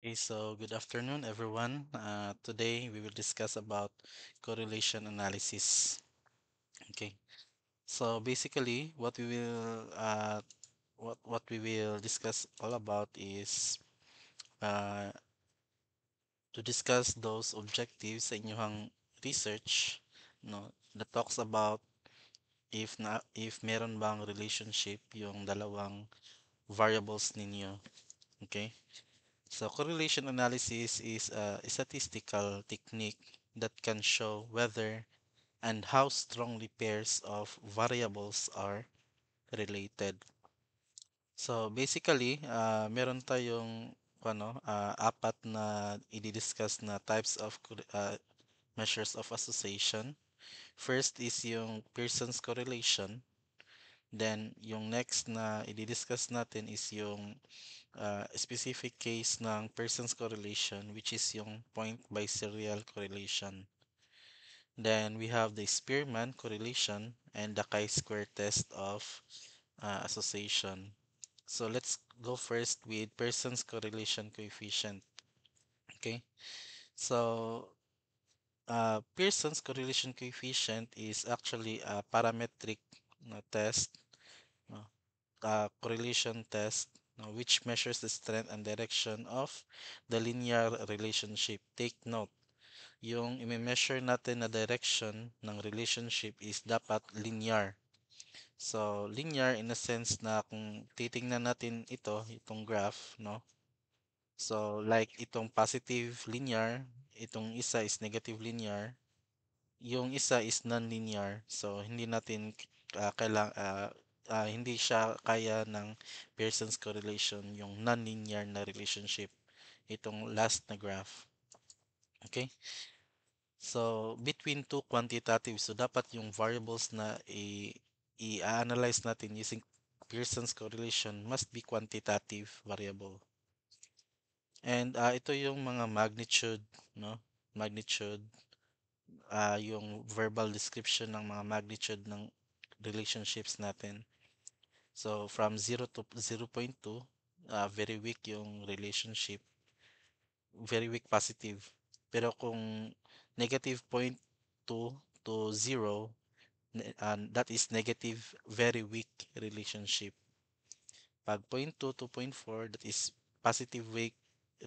Okay, so good afternoon, everyone. Today we will discuss about correlation analysis. Okay, so basically, what we will discuss all about is uh, to discuss those objectives sa inyong research, no, that talks about if meron bang relationship yung dalawang variables ninyo. Okay. So correlation analysis is a statistical technique that can show whether and how strongly pairs of variables are related. So basically, meron tayong apat na i-discuss na types of measures of association. First is yung Pearson's correlation. Then yung next na i-discuss natin is yung specific case ng Pearson's correlation, which is yung point by serial correlation. Then we have the Spearman correlation and the chi-square test of association. So let's go first with Pearson's correlation coefficient. Okay, so Pearson's correlation coefficient is actually a parametric test, uh, correlation test, which measures the strength and direction of the linear relationship. Take note, yung i-measure natin na direction ng relationship is dapat linear. So, linear in a sense na kung titingnan natin itong graph, no? So, like itong positive linear, itong isa is negative linear, yung isa is non-linear. So, hindi siya kaya ng Pearson's correlation, yung non-linear na relationship, itong last na graph. Okay? So, between two quantitative, so dapat yung variables na i-analyze natin using Pearson's correlation must be quantitative variable. And ito yung mga magnitude, no? Magnitude, yung verbal description ng mga magnitude ng relationships natin. So, from 0 to 0.2, very weak yung relationship, very weak positive. Pero kung negative point 2 to 0, that is negative, very weak relationship. Pag point 2 to point 4, that is positive weak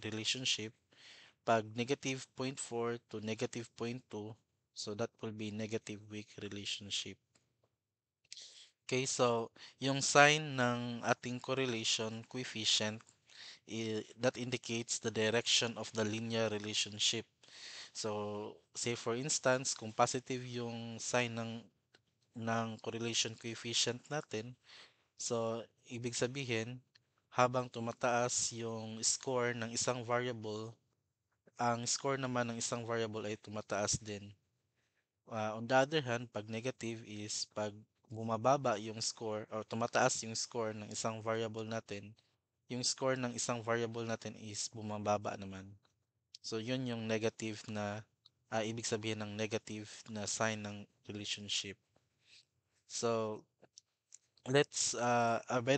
relationship. Pag negative point 4 to negative point 2, so that will be negative weak relationship. Okay, so yung sign ng ating correlation coefficient that indicates the direction of the linear relationship. So, say for instance, kung positive yung sign ng correlation coefficient natin, so ibig sabihin, habang tumataas yung score ng isang variable, ang score naman ng isang variable ay tumataas din. On the other hand, pag negative is pag bumababa yung score or tumataas yung score ng isang variable natin, yung score ng isang variable natin is bumababa naman. So, yun yung negative na, ibig sabihin ng negative na sign ng relationship. So, by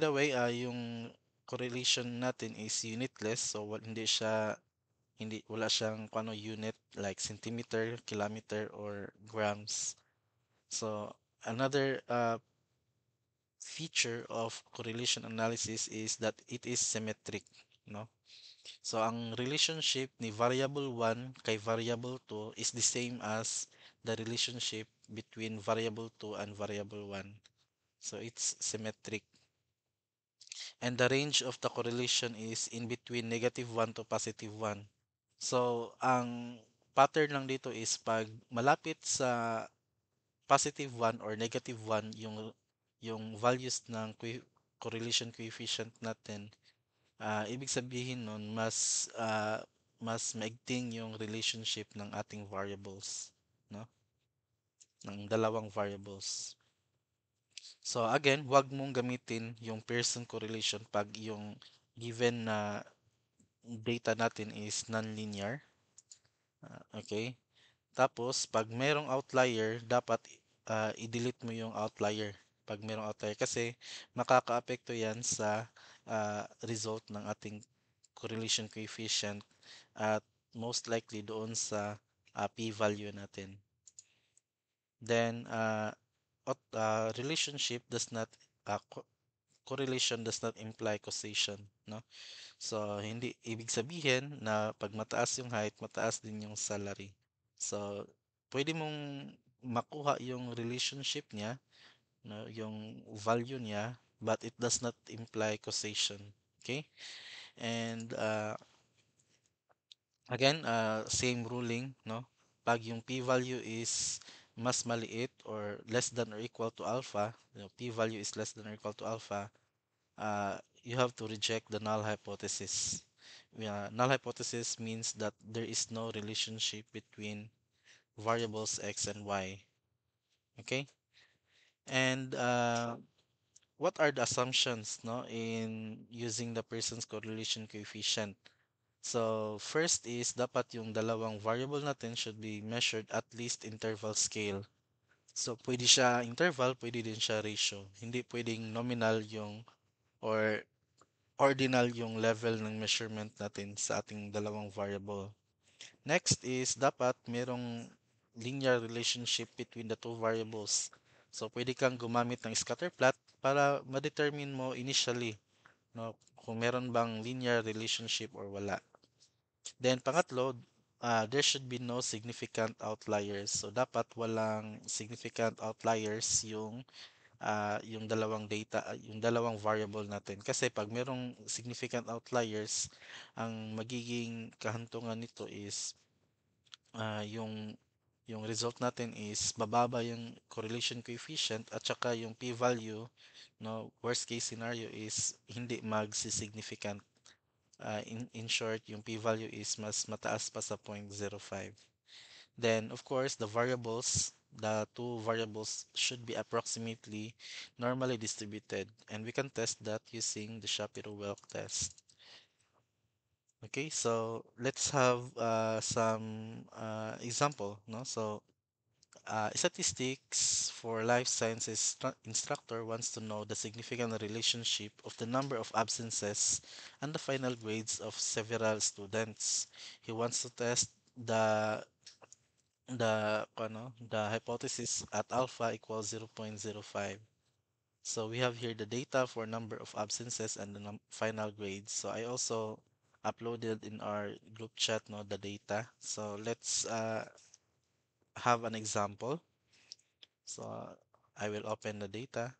the way, yung correlation natin is unitless. So, wala siyang kung ano unit like centimeter, kilometer, or grams. So, another feature of correlation analysis is that it is symmetric, no? So, ang relationship ni variable 1 kay variable 2 is the same as the relationship between variable 2 and variable 1. So, it's symmetric. And the range of the correlation is in between negative 1 to positive 1. So, ang pattern lang dito is pag malapit sa positive 1 or negative 1 yung values ng correlation coefficient natin, ibig sabihin nun mas maigting yung relationship ng ating variables, no? Ng dalawang variables. So again, wag mong gamitin yung Pearson correlation pag yung given na data natin is nonlinear. Okay? Tapos, pag merong outlier, dapat i-delete mo yung outlier. Pag merong outlier kasi makakaapekto yan sa result ng ating correlation coefficient at most likely doon sa p-value natin. Then, relationship does not, correlation does not imply causation, no? So, hindi ibig sabihin na pag mataas yung height, mataas din yung salary. So, pwede mong makuha yung relationship niya, no, yung value niya, but it does not imply causation. Okay? And again, same ruling, no? Pag yung p-value is mas maliit or less than or equal to alpha, p-value is less than or equal to alpha, you have to reject the null hypothesis. Null hypothesis means that there is no relationship between variables x and y. Okay? And what are the assumptions, no, in using the Pearson's correlation coefficient? So, first is dapat yung dalawang variable natin should be measured at least interval scale. So, pwede siya interval, pwede din siya ratio. Hindi pwedeng nominal yung or ordinal yung level ng measurement natin sa ating dalawang variable. Next is dapat merong linear relationship between the two variables. So, pwede kang gumamit ng scatter plot para ma-determine mo initially, no, kung meron bang linear relationship or wala. Then, pangatlo, there should be no significant outliers. So, dapat walang significant outliers yung dalawang data, yung dalawang variable natin. Kasi pag merong significant outliers, ang magiging kahantungan nito is yung result natin is bababa yung correlation coefficient at saka yung p-value, no, worst case scenario is hindi magsi-significant. In short, yung p-value is mas mataas pa sa 0.05. Then, of course, the two variables should be approximately normally distributed, and we can test that using the Shapiro-Wilk test. Okay, so let's have some example, no? So, statistics for life sciences instructor wants to know the significant relationship of the number of absences and the final grades of several students. He wants to test the hypothesis at alpha equals 0.05. So we have here the data for number of absences and the final grades. So I also uploaded in our group chat, no, the data. So let's have an example. So I will open the data.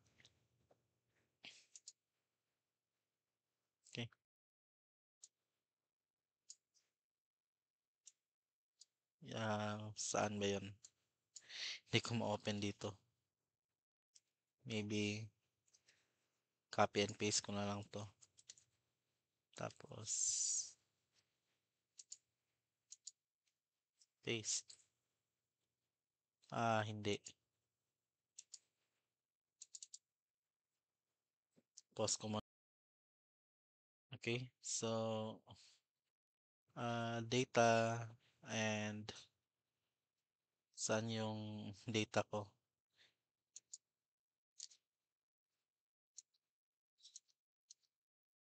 Okay. Saan ba yun? Hindi ko ma-open dito. Maybe copy and paste ko na lang to. Tapos paste. Hindi. Pause ko muna. Okay. So data and saan yung data ko?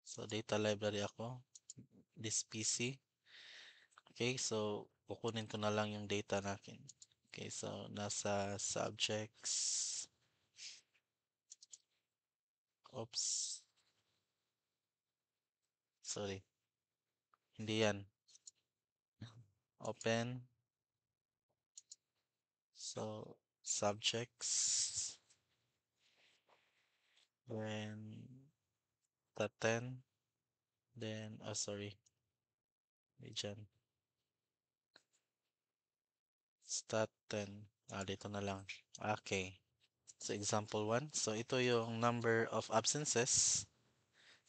So data library ako, this PC. Okay, so kukunin ko na lang yung data natin. Okay, so nasa subjects. Oops. Sorry. Hindi yan. Open. So subjects. Then top 10. Then, sorry. Wait dyan. Stat 10. Dito na lang. Okay. So, example 1. So, ito yung number of absences.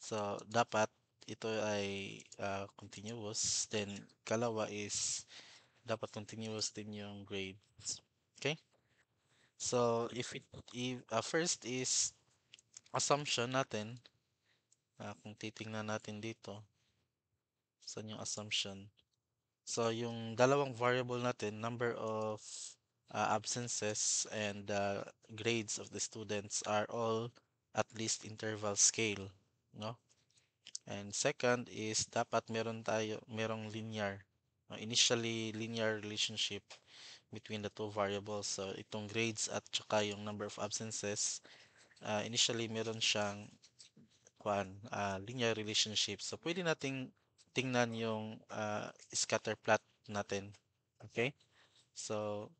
So, dapat ito ay continuous. Then, kalawa is dapat continuous din yung grades. Okay? So, if first is assumption natin, kung titingnan natin dito, saan yung assumption? So, yung dalawang variable natin, number of absences and grades of the students are all at least interval scale, no? And second is dapat merong linear, initially linear relationship between the two variables. So itong grades at saka yung number of absences, initially meron siyang linear relationship. So pwede nating tingnan yung scatter plot natin. Okay? So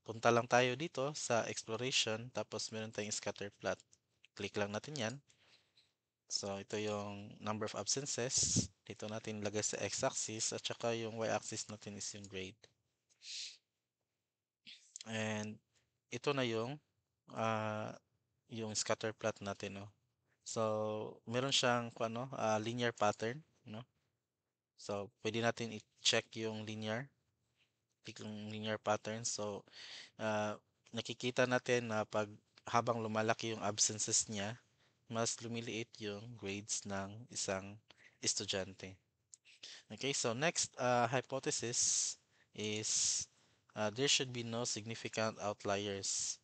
punta lang tayo dito sa exploration tapos meron tayong scatter plot. Click lang natin 'yan. So ito yung number of absences. Dito natin lagay sa x-axis at saka yung y-axis natin is yung grade. And ito na ah, yung scatter plot natin, no. So meron siyang linear pattern, no. So pwede natin i-check yung click yung linear pattern. So nakikita natin na pag habang lumalaki yung absences niya, mas lumiliit yung grades ng isang estudyante. Okay, so next hypothesis is there should be no significant outliers.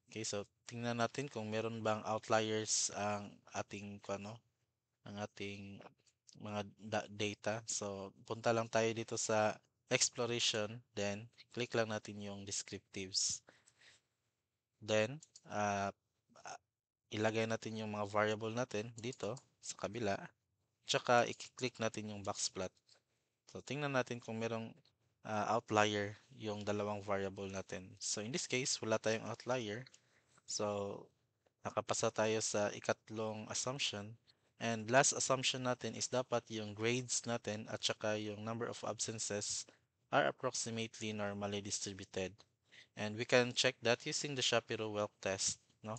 Okay, so tingnan natin kung meron bang outliers ang ating mga data. So punta lang tayo dito sa exploration, then click lang natin yung descriptives. Then uh, uh, ilagay natin yung mga variable natin dito sa kabila. Tsaka i-click natin yung box plot. So, tingnan natin kung merong outlier yung dalawang variable natin. So, in this case, wala tayong outlier. So, nakapasa tayo sa ikatlong assumption. And last assumption natin is dapat yung grades natin at saka yung number of absences are approximately normally distributed. And we can check that using the Shapiro-Wilk test, no?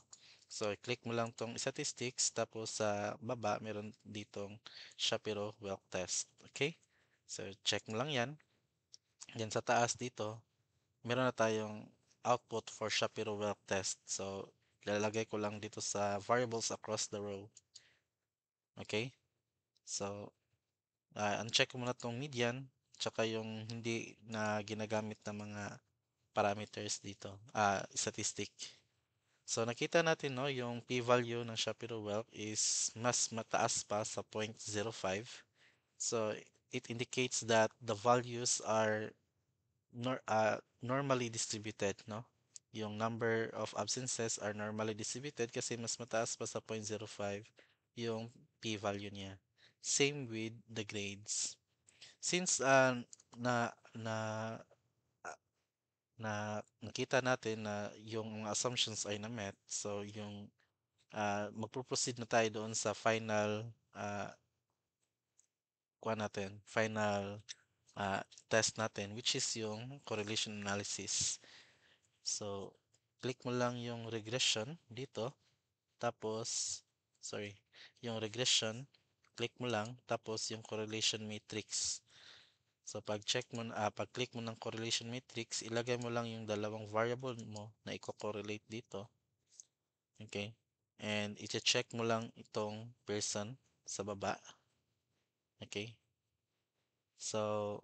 So, click mo lang tong statistics, tapos sa baba, meron ditong Shapiro-Wilk test. Okay? So, check mo lang yan. Then sa taas dito, meron na tayong output for Shapiro-Wilk test. So, lalagay ko lang dito sa variables across the row. Okay? So, uncheck mo na tong median, tsaka yung hindi na ginagamit na mga parameters dito, statistic. So nakita natin, no, yung p-value ng Shapiro-Wilk is mas mataas pa sa 0.05. So it indicates that the values are normally distributed, no? Yung number of absences are normally distributed kasi mas mataas pa sa 0.05 yung p-value niya. Same with the grades. Since na na nakita natin na yung mga assumptions ay na-met, so yung magpo-proceed na tayo doon sa uh, final test natin, which is yung correlation analysis. So, click mo lang yung regression dito, tapos, sorry, yung regression, click mo lang, tapos yung correlation matrix. So, pag click mo ng correlation matrix, ilagay mo lang yung dalawang variable mo na i-correlate dito. Okay? And i-check mo lang itong person sa baba. Okay? So,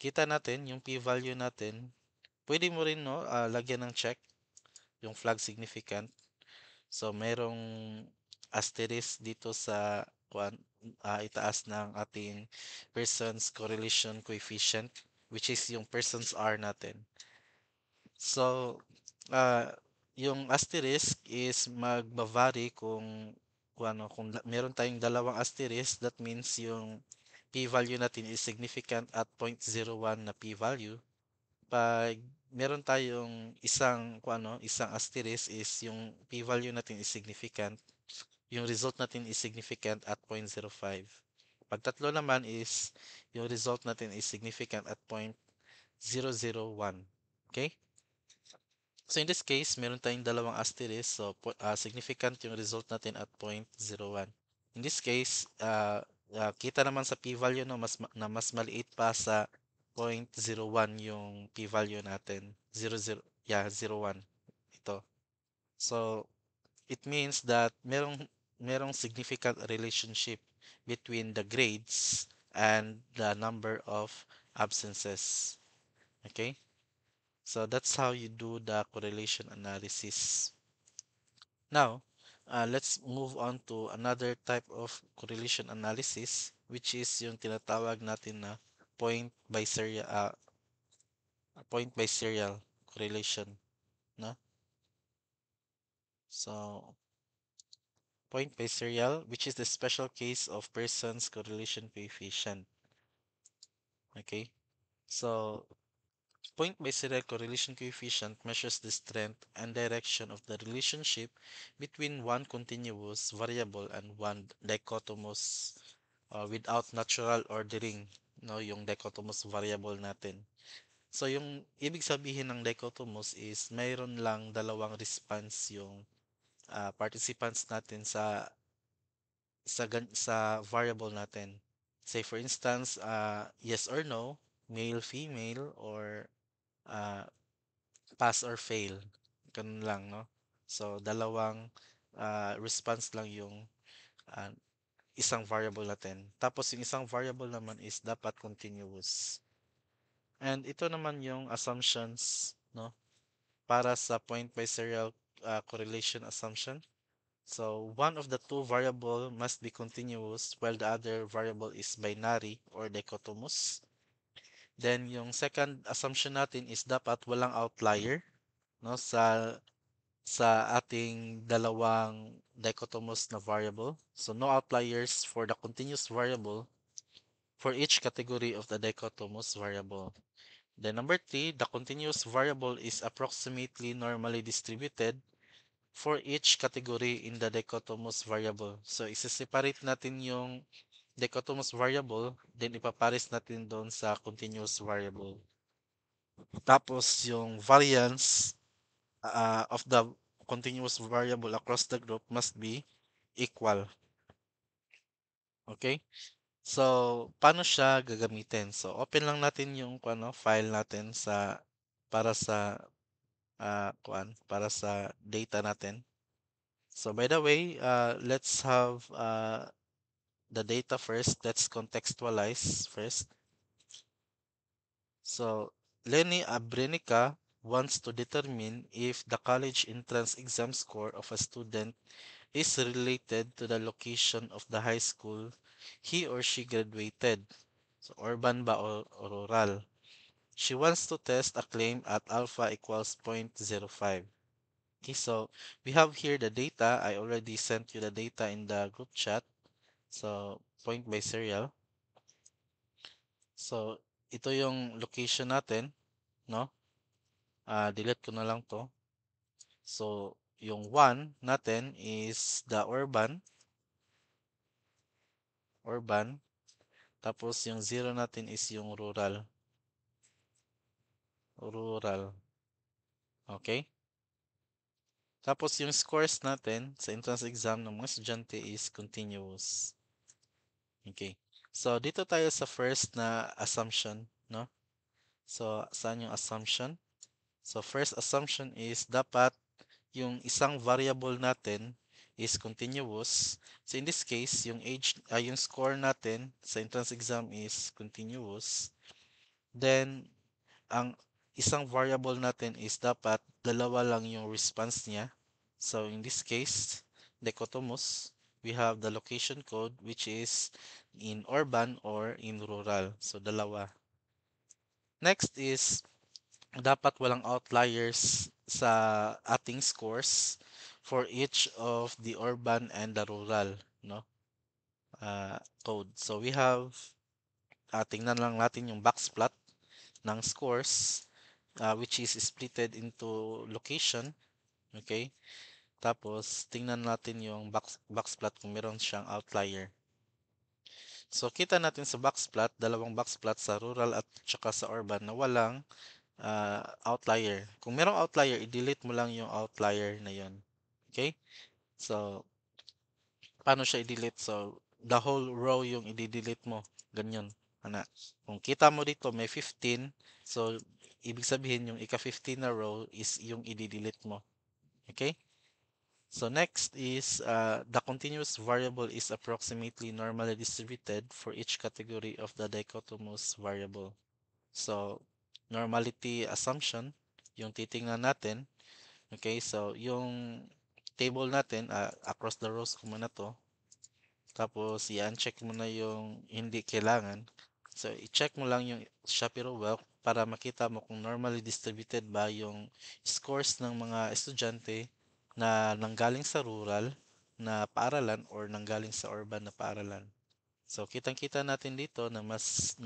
kita natin yung p-value natin. Pwede mo rin, no, lagyan ng check yung flag significant. So, merong asterisk dito sa itaas ng ating person's correlation coefficient, which is yung person's R natin. So, yung asterisk is magba-vary kung meron tayong dalawang asterisk, that means yung p-value natin is significant at 0.01 na p-value. Pag meron tayong isang asterisk is yung p-value natin is significant, yung result natin is significant at 0.05. Pag tatlo naman is yung result natin is significant at 0.001. Okay? So in this case, meron tayong dalawang asterisk. So significant yung result natin at 0.01. In this case, kita naman sa p-value, no, na mas maliit pa sa 0.01 yung p-value natin. 00, yeah, 01. Ito. So it means that merong significant relationship between the grades and the number of absences. Okay? So that's how you do the correlation analysis. Now, let's move on to another type of correlation analysis, which is yung tinatawag natin na point by serial, point by serial correlation, no? So, point by serial, which is the special case of Pearson's correlation coefficient. Okay, so point by serial correlation coefficient measures the strength and direction of the relationship between one continuous variable and one dichotomous without natural ordering, no, yung dichotomous variable natin. So yung ibig sabihin ng dichotomous is mayroon lang dalawang response yung participants natin sa variable natin. Say for instance, yes or no, male, female, or uh, pass or fail. Ganun lang, no? So, dalawang response lang yung uh, isang variable natin. Tapos, yung isang variable naman is dapat continuous. And ito naman yung assumptions, no? Para sa point by serial correlation assumption. So, one of the two variable must be continuous while the other variable is binary or dichotomous. Then, yung second assumption natin is dapat walang outlier, no, sa ating dalawang dichotomous na variable. So, no outliers for the continuous variable for each category of the dichotomous variable. Then number three, the continuous variable is approximately normally distributed for each category in the dichotomous variable. So, isa-separate natin yung dichotomous variable, then ipapares natin doon sa continuous variable. Tapos, yung variance of the continuous variable across the group must be equal. Okay? So, paano siya gagamitin? So, open lang natin yung file natin para sa data natin. So, by the way, let's have the data first. Let's contextualize first. So, Lenny Abrenica wants to determine if the college entrance exam score of a student is related to the location of the high school he or she graduated. So, urban ba o rural? She wants to test a claim at alpha equals 0.05. Okay, so we have here the data. I already sent you the data in the group chat. So, point by serial. So, ito yung location natin, no? Delete ko na lang to. So, yung 1 natin is the urban. Tapos, yung 0 natin is yung rural. Rural. Okay? Tapos, yung scores natin sa entrance exam ng mga estudyante is continuous. Okay. So, dito tayo sa first na assumption, no? So, saan yung assumption? So, first assumption is dapat yung isang variable natin is continuous. So, in this case, yung score natin sa entrance exam is continuous. Then, ang isang variable natin is dapat dalawa lang yung response niya. So, in this case, dichotomous, we have the location code which is in urban or in rural. So, dalawa. Next is dapat walang outliers sa ating scores for each of the urban and the rural, no? Code. So we have, tingnan lang natin yung box plot ng scores, which is splitted into location, okay? Tapos, tingnan natin yung box plot kung meron siyang outlier. So, kita natin sa box plot, dalawang box plot sa rural at saka sa urban na walang outlier. Kung merong outlier, i-delete mo lang yung outlier na yon. Okay? So, paano siya i-delete? So, the whole row yung i-delete mo. Ganyan. Ana. Kung kita mo dito, may 15. So, ibig sabihin yung ika-15 na row is yung i-delete mo. Okay? So, next is the continuous variable is approximately normally distributed for each category of the dichotomous variable. So, normality assumption, yung titingnan natin. Okay, so yung table natin, across the rows ko muna 'to. Tapos i-uncheck mo na yung hindi kailangan. So i-check mo lang yung Shopee Wealth para makita mo kung normally distributed ba yung scores ng mga estudyante na nanggaling sa rural na paaralan or nanggaling sa urban na paaralan. So kitang-kita natin dito na mas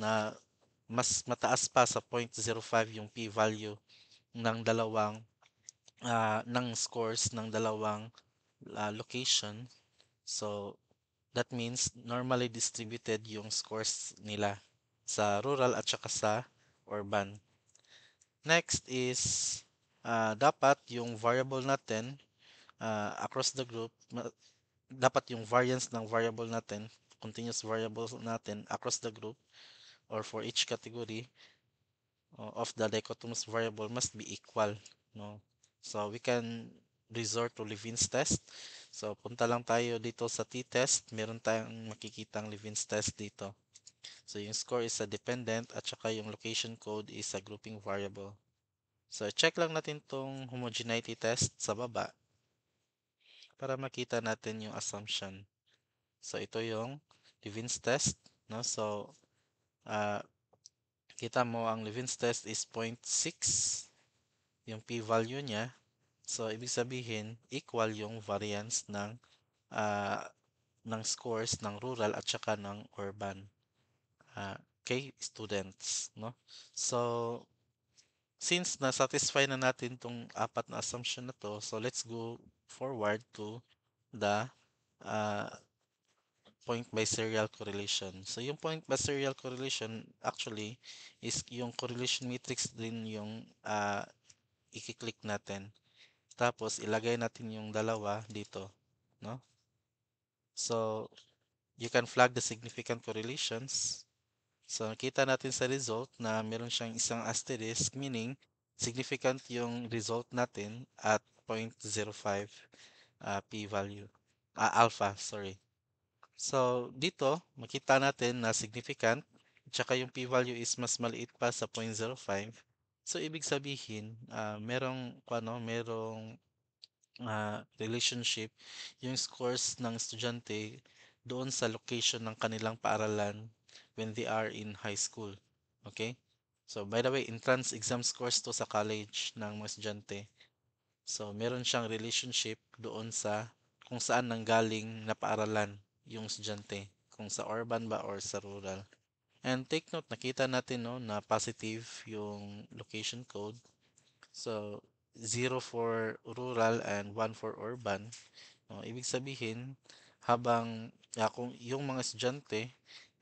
mataas pa sa 0.05 yung p-value ng ng scores ng dalawang location. So that means normally distributed yung scores nila sa rural at saka sa urban. Next is dapat yung variable natin across the group, dapat yung variance ng variable natin, continuous variable natin across the group or for each category of the dichotomous variable must be equal, no? So we can resort to Levin's test. So punta lang tayo dito sa t-test, meron tayong makikitang Levin's test dito. So yung score is a dependent at saka yung location code is a grouping variable. So check lang natin tong homogeneity test sa baba para makita natin yung assumption. So ito yung Levin's test, no? So uh, kita mo ang Levin's test is 0.6 yung p-value niya. So ibig sabihin equal yung variance ah, ng scores ng rural at saka ng urban kay students, no? So since na-satisfy na natin tong apat na assumption na to, so let's go forward to the uh, point by serial correlation. So yung point by serial correlation actually is yung correlation matrix din yung i-click natin. Tapos ilagay natin yung dalawa dito, no? So you can flag the significant correlations. So nakita natin sa result na meron siyang isang asterisk, meaning significant yung result natin at 0.05 p-value. Alpha, sorry. So dito, makita natin na significant, tsaka yung p-value is mas maliit pa sa 0.05. So ibig sabihin, merong relationship yung scores ng estudyante doon sa location ng kanilang paaralan when they are in high school. Okay? So, by the way, entrance exam scores to sa college ng mga estudyante. So, meron siyang relationship doon sa kung saan nanggaling na paaralan yung estudyante. Kung sa urban ba or sa rural. And take note, nakita natin no, na positive yung location code. So, 0 for rural and 1 for urban. Ibig sabihin, kung yung mga estudyante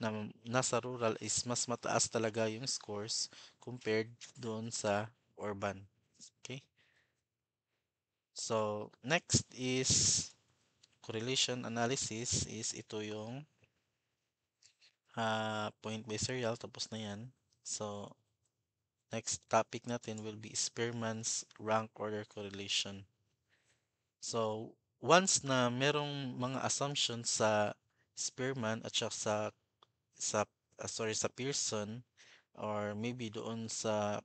na nasa rural is mas mataas talaga yung scores compared doon sa urban. Okay? So, next is correlation analysis is ito yung point by serial. Tapos na yan. So, next topic natin will be Spearman's rank order correlation. So, once na merong mga assumptions sa Spearman at saka sa sa Pearson or maybe doon sa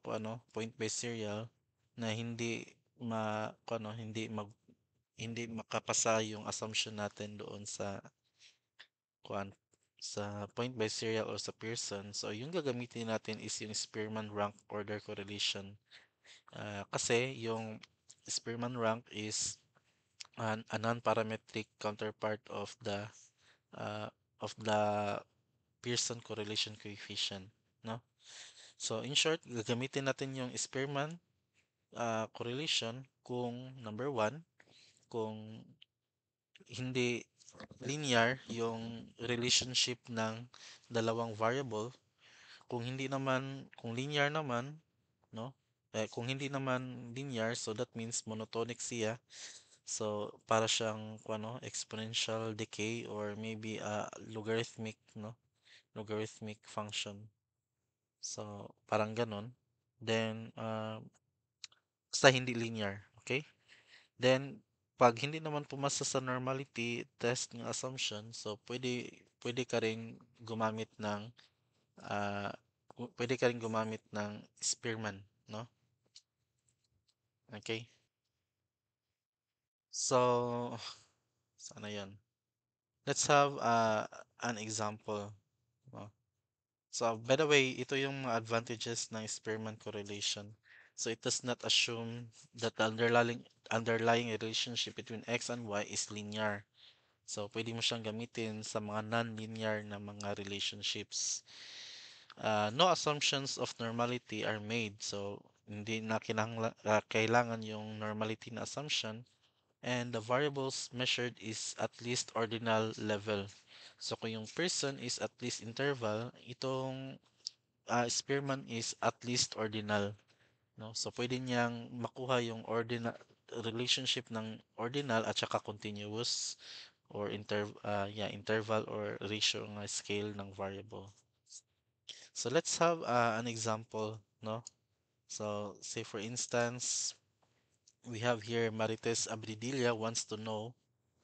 point by serial na hindi makapasa yung assumption natin doon kuan sa point by serial or sa Pearson. So, yung gagamitin natin is yung Spearman rank order correlation. Kasi yung Spearman rank is a non-parametric counterpart uh, of the Pearson correlation coefficient, no? So in short, gagamitin natin yung Spearman correlation kung number one, kung hindi linear yung relationship ng dalawang variable, kung linear naman, no? Kung hindi naman linear, so that means monotonic siya. So, para siyang exponential decay or maybe logarithmic function. So, parang ganun. Then, basta hindi linear. Okay? Then, pag hindi naman pumasa sa normality test ng assumption, so pwede ka ring gumamit ng Spearman, no? Okay? So, sana yun. Let's have an example. No? So, by the way, ito yung mga advantages ng Spearman correlation. So, it does not assume that the underlying relationship between X and Y is linear. So, pwede mo siyang gamitin sa mga non-linear na mga relationships. No assumptions of normality are made. So, hindi na kailangan yung normality na assumption. And the variables measured is at least ordinal level. So, kung yung person is at least interval, itong Spearman is at least ordinal. No? So, pwede niyang makuha yung ordinal relationship ng ordinal at saka continuous or interval or ratio ng scale ng variable. So let's have an example, no? So say for instance, we have here Marites Abridilla wants to know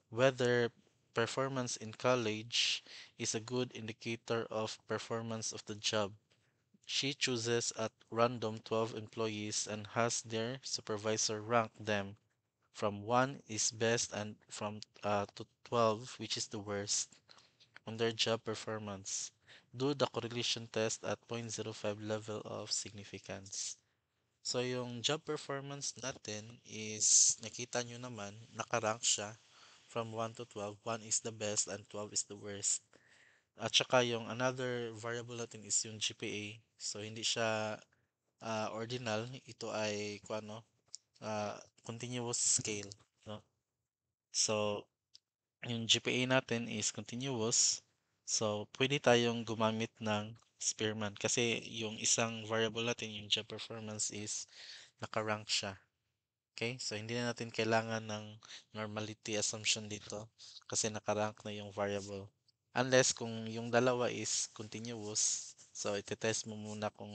whether performance in college is a good indicator of performance of the job. She chooses at random 12 employees and has their supervisor rank them from 1 is best and from to 12 which is the worst on their job performance. Do the correlation test at 0.05 level of significance. So, yung job performance natin is, nakita nyo naman, nakarank siya from 1 to 12. 1 is the best and 12 is the worst. At saka yung another variable natin is yung GPA. So, hindi siya ordinal. Ito ay, continuous scale. No? So, yung GPA natin is continuous. So, pwede tayong gumamit ng Spearman kasi yung isang variable natin, yung job performance is nakarank siya. Okay? So, hindi na natin kailangan ng normality assumption dito kasi nakarank na yung variable. Unless kung yung dalawa is continuous, so iti-test mo muna kung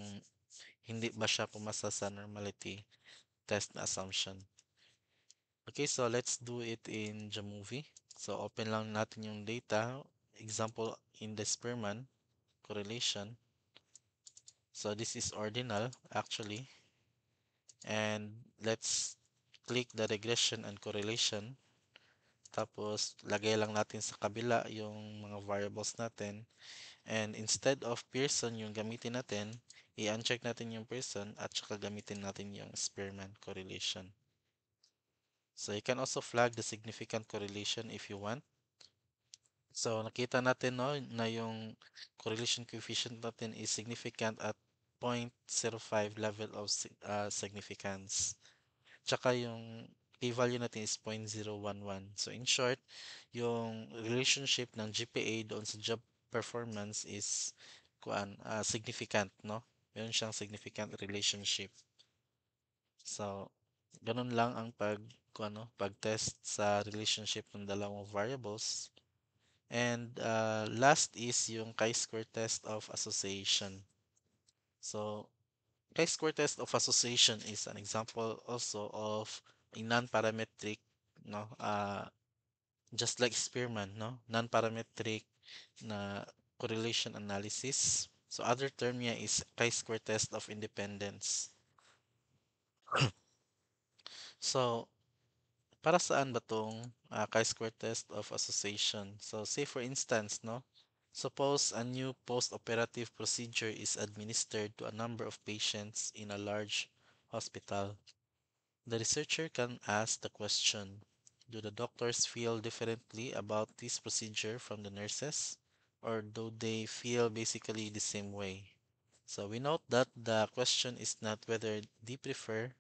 hindi ba siya pumasa sa normality test na assumption. Okay, so let's do it in Jamovie. So open lang natin yung data. Example in the Spearman correlation. So this is ordinal actually. And let's click the regression and correlation. Tapos lagay lang natin sa kabila yung mga variables natin. And instead of Pearson yung gamitin natin, i-uncheck natin yung Pearson at saka gamitin natin yung Spearman correlation. So you can also flag the significant correlation if you want. So, nakita natin no, na yung correlation coefficient natin is significant at 0.05 level of significance. Tsaka yung p-value natin is 0.011. So, in short, yung relationship ng GPA doon sa job performance is significant, no? Meron siyang significant relationship. So, ganun lang ang pag-test sa relationship ng dalawang variables. And last is yung chi-square test of association. So, chi-square test of association is an example also of a non-parametric, no, just like Spearman, no, non-parametric na correlation analysis. So, other term niya is chi-square test of independence. So, para saan ba tong chi-square test of association? So, say for instance, no, suppose a new post-operative procedure is administered to a number of patients in a large hospital. The researcher can ask the question, do the doctors feel differently about this procedure from the nurses, or do they feel basically the same way? So we note that the question is not whether they prefer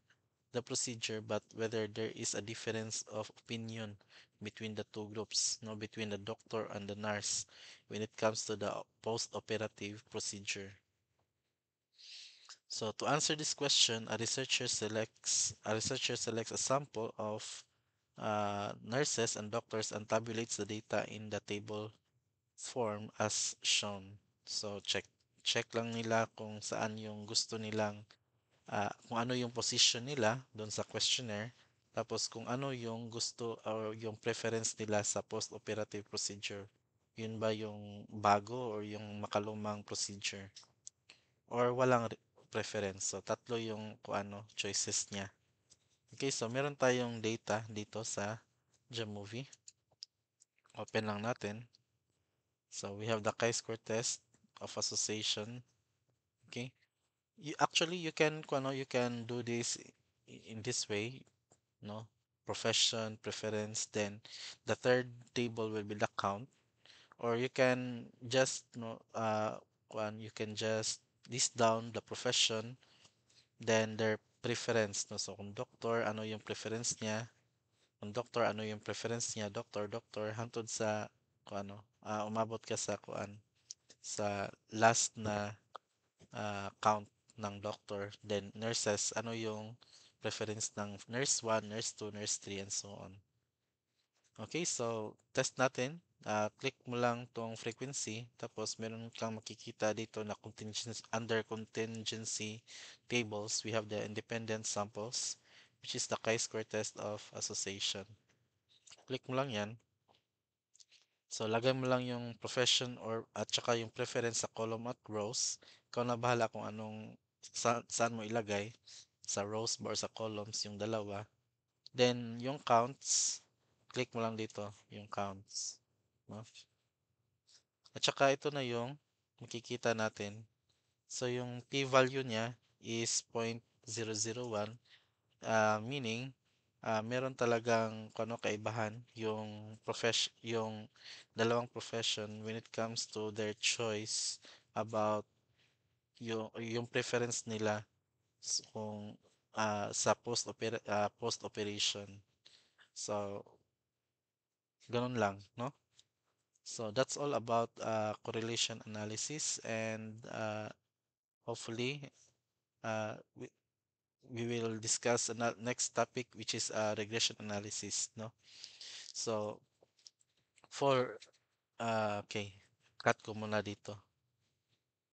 the procedure, but whether there is a difference of opinion between the two groups, no, between the doctor and the nurse when it comes to the post-operative procedure. So to answer this question, a researcher selects a sample of nurses and doctors and tabulates the data in the table form as shown. So check lang nila kung saan yung gusto nilang kung ano yung position nila doon sa questionnaire, tapos kung ano yung gusto or yung preference nila sa post-operative procedure. Yun ba yung bago or yung makalumang procedure? Or walang preference. So, tatlo yung kung ano, choices niya. Okay, so meron tayong data dito sa Movie. Open lang natin. So we have the chi-square test of association. Okay. You can you can do this in this way, no? Profession, preference, then the third table will be the count. Or you can just no you can just list down the profession, then their preference, no? So kung doctor, ano yung preference niya? Kung doctor, ano yung preference niya? Doctor, hangtod sa umabot ka sa sa last na count ng doctor. Then nurses, ano yung preference ng nurse 1, nurse 2, nurse 3, and so on. Okay, so test natin. Click mo lang tong frequency, tapos meron kang makikita dito na contingency, under contingency tables, we have the independent samples, which is the chi-square test of association. Click mo lang yan. So, lagay mo lang yung profession at saka yung preference sa column at rows. Ikaw na bahala kung saan mo ilagay, sa rows ba or sa columns, yung dalawa. Then, yung counts, click mo lang dito, yung counts. No? At saka ito na yung makikita natin. So, yung p-value niya is 0.001, meaning meron talagang kaibahan yung dalawang profession when it comes to their choice about yung preference nila kung sa post operation. So, ganun lang, no? So, that's all about correlation analysis, and hopefully uh, we, we will discuss next topic, which is regression analysis, no? So, for okay, cut ko muna dito.